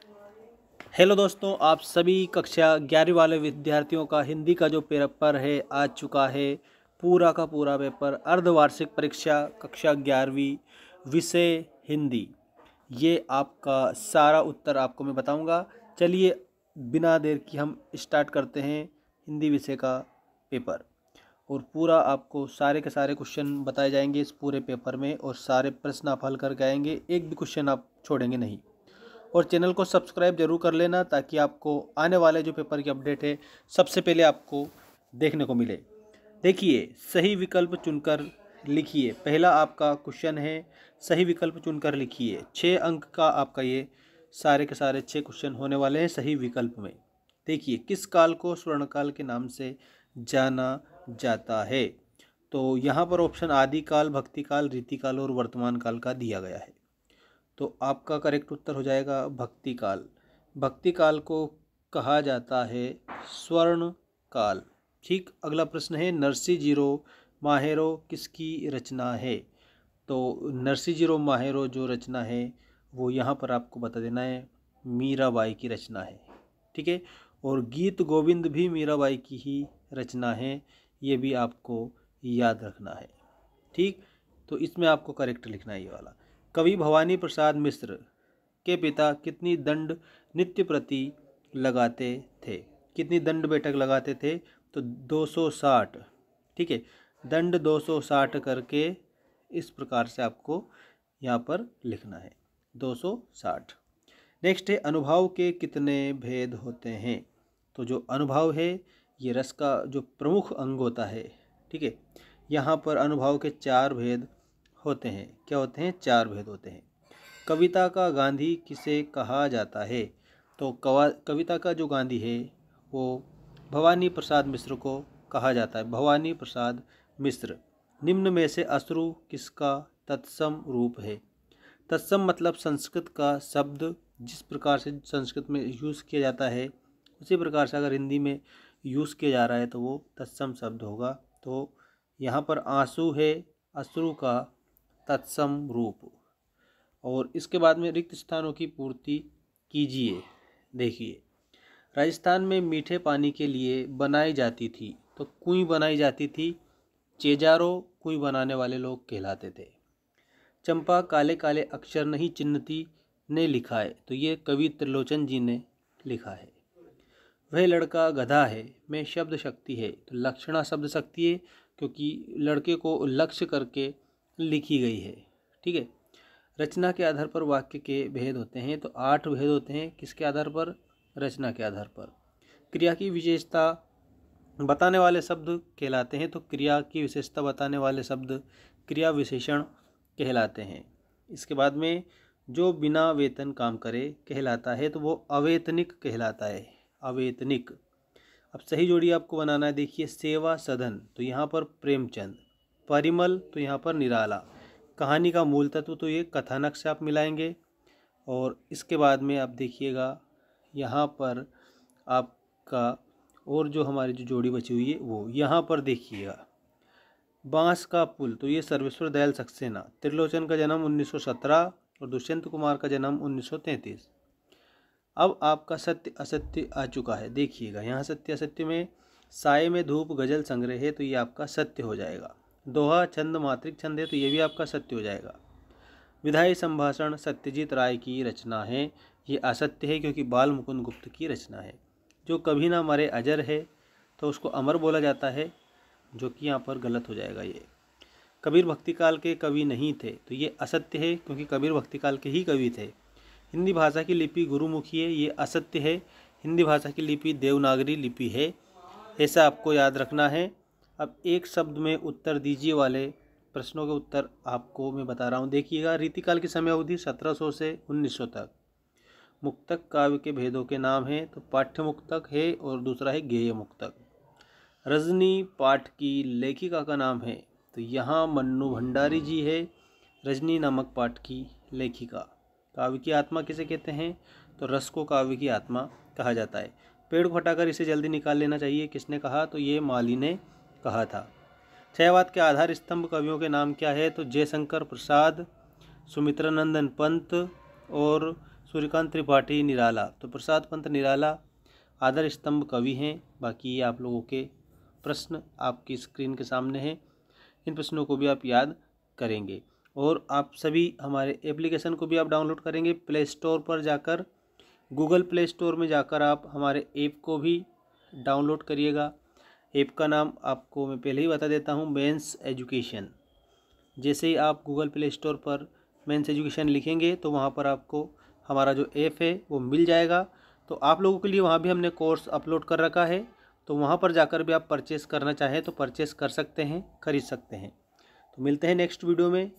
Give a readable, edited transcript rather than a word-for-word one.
Hello दोस्तों, आप सभी कक्षा 11वीं वाले विद्यार्थियों का हिंदी का जो पेपर है आ चुका है। पूरा का पूरा पेपर अर्धवार्षिक परीक्षा कक्षा 11वीं विषय हिंदी, ये आपका सारा उत्तर आपको मैं बताऊंगा। चलिए बिना देर की हम स्टार्ट करते हैं हिंदी विषय का पेपर। और पूरा आपको सारे के सारे क्वेश्चन बताए जाएंगे इस पूरे पेपर में, और सारे प्रश्न आप हल करके आएंगे, एक भी क्वेश्चन आप छोड़ेंगे नहीं। और चैनल को सब्सक्राइब जरूर कर लेना ताकि आपको आने वाले जो पेपर की अपडेट है सबसे पहले आपको देखने को मिले। देखिए, सही विकल्प चुनकर लिखिए। पहला आपका क्वेश्चन है, सही विकल्प चुनकर लिखिए। 6 अंक का आपका ये सारे के सारे 6 क्वेश्चन होने वाले हैं सही विकल्प में। देखिए, किस काल को स्वर्णकाल के नाम से जाना जाता है? तो यहाँ पर ऑप्शन आदिकाल, भक्तिकाल, रीतिकाल और वर्तमान काल का दिया गया है। तो आपका करेक्ट उत्तर हो जाएगा भक्ति काल। भक्ति काल को कहा जाता है स्वर्ण काल। ठीक, अगला प्रश्न है, नरसिंह माहेरो किसकी रचना है? तो नरसिंह माहेरो जो रचना है वो यहाँ पर आपको बता देना है मीराबाई की रचना है। ठीक है, और गीत गोविंद भी मीराबाई की ही रचना है, ये भी आपको याद रखना है। ठीक, तो इसमें आपको करेक्ट लिखना है ये वाला। कवि भवानी प्रसाद मिश्र के पिता कितनी दंड नित्य प्रति लगाते थे? कितनी दंड बैठक लगाते थे? तो 260। ठीक है, दंड 260 करके इस प्रकार से आपको यहाँ पर लिखना है 260। नेक्स्ट है, अनुभव के कितने भेद होते हैं? तो जो अनुभव है ये रस का जो प्रमुख अंग होता है। ठीक है, यहाँ पर अनुभव के 4 भेद होते हैं। क्या होते हैं? 4 भेद होते हैं। कविता का गांधी किसे कहा जाता है? तो कविता का जो गांधी है वो भवानी प्रसाद मिश्र को कहा जाता है, भवानी प्रसाद मिश्र। निम्न में से अश्रु किसका तत्सम रूप है? तत्सम मतलब संस्कृत का शब्द जिस प्रकार से संस्कृत में यूज़ किया जाता है उसी प्रकार से अगर हिंदी में यूज़ किया जा रहा है तो वो तत्सम शब्द होगा। तो यहाँ पर आंसू है अश्रु का तत्सम रूप। और इसके बाद में रिक्त स्थानों की पूर्ति कीजिए। देखिए, राजस्थान में मीठे पानी के लिए बनाई जाती थी, तो कुएं बनाई जाती थी, चेजारो कुएं बनाने वाले लोग कहलाते थे। चंपा काले काले अक्षर नहीं चिन्हती ने लिखा है, तो ये कवि त्रिलोचन जी ने लिखा है। वह लड़का गधा है में शब्द शक्ति है, तो लक्षणा शब्द शक्ति है क्योंकि लड़के को लक्ष्य करके लिखी गई है। ठीक है, रचना के आधार पर वाक्य के भेद होते हैं, तो 8 भेद होते हैं। किसके आधार पर? रचना के आधार पर। क्रिया की विशेषता बताने वाले शब्द कहलाते हैं, तो क्रिया की विशेषता बताने वाले शब्द क्रिया विशेषण कहलाते हैं। इसके बाद में जो बिना वेतन काम करे कहलाता है, तो वो अवेतनिक कहलाता है, अवेतनिक। अब सही जोड़ी आपको बनाना है। देखिए, सेवा सदन, तो यहाँ पर प्रेमचंद। परिमल, तो यहाँ पर निराला। कहानी का मूल तत्व, तो ये कथानक से आप मिलाएंगे। और इसके बाद में आप देखिएगा यहाँ पर आपका और जो हमारी जो जोड़ी बची हुई है वो यहाँ पर देखिएगा, बांस का पुल, तो ये सर्वेश्वर दयाल सक्सेना। त्रिलोचन का जन्म 1917 और दुष्यंत कुमार का जन्म 1933। अब आपका सत्य असत्य आ चुका है। देखिएगा, यहाँ सत्य असत्य में साए में धूप गजल संग्रह है, तो ये आपका सत्य हो जाएगा। दोहा छंद मात्रिक छंद है, तो ये भी आपका सत्य हो जाएगा। विधायी संभाषण सत्यजीत राय की रचना है, ये असत्य है क्योंकि बाल मुकुंद गुप्त की रचना है। जो कभी ना मरे अजर है, तो उसको अमर बोला जाता है, जो कि यहाँ पर गलत हो जाएगा। ये कबीर भक्तिकाल के कवि नहीं थे, तो ये असत्य है क्योंकि कबीर भक्तिकाल के ही कवि थे। हिंदी भाषा की लिपि गुरुमुखी है, ये असत्य है। हिंदी भाषा की लिपि देवनागरी लिपि है, ऐसा आपको याद रखना है। अब एक शब्द में उत्तर दीजिए वाले प्रश्नों के उत्तर आपको मैं बता रहा हूँ। देखिएगा, रीतिकाल की समय अवधि 1700 से 1900 तक। मुक्तक काव्य के भेदों के नाम हैं, तो पाठ्य मुक्तक है और दूसरा है गेय मुक्तक। रजनी पाठ की लेखिका का नाम है, तो यहाँ मन्नू भंडारी जी है, रजनी नामक पाठ की लेखिका। काव्य की आत्मा किसे कहते हैं? तो रस को काव्य की आत्मा कहा जाता है। पेड़ को हटाकर इसे जल्दी निकाल लेना चाहिए, किसने कहा? तो ये माली ने कहा था। छयवाद के आधार स्तंभ कवियों के नाम क्या है? तो जयशंकर प्रसाद, सुमित्रानंदन पंत और सूर्यकांत त्रिपाठी निराला, तो प्रसाद पंत निराला आदर स्तंभ कवि हैं। बाकी ये आप लोगों के प्रश्न आपकी स्क्रीन के सामने हैं, इन प्रश्नों को भी आप याद करेंगे। और आप सभी हमारे एप्लीकेशन को भी आप डाउनलोड करेंगे प्ले स्टोर पर जाकर, गूगल प्ले स्टोर में जाकर आप हमारे ऐप को भी डाउनलोड करिएगा। ऐप का नाम आपको मैं पहले ही बता देता हूँ, मेंस एजुकेशन। जैसे ही आप गूगल प्ले स्टोर पर मेंस एजुकेशन लिखेंगे तो वहाँ पर आपको हमारा जो ऐप है वो मिल जाएगा। तो आप लोगों के लिए वहाँ भी हमने कोर्स अपलोड कर रखा है, तो वहाँ पर जाकर भी आप परचेस करना चाहें तो परचेस कर सकते हैं, खरीद सकते हैं। तो मिलते हैं नेक्स्ट वीडियो में।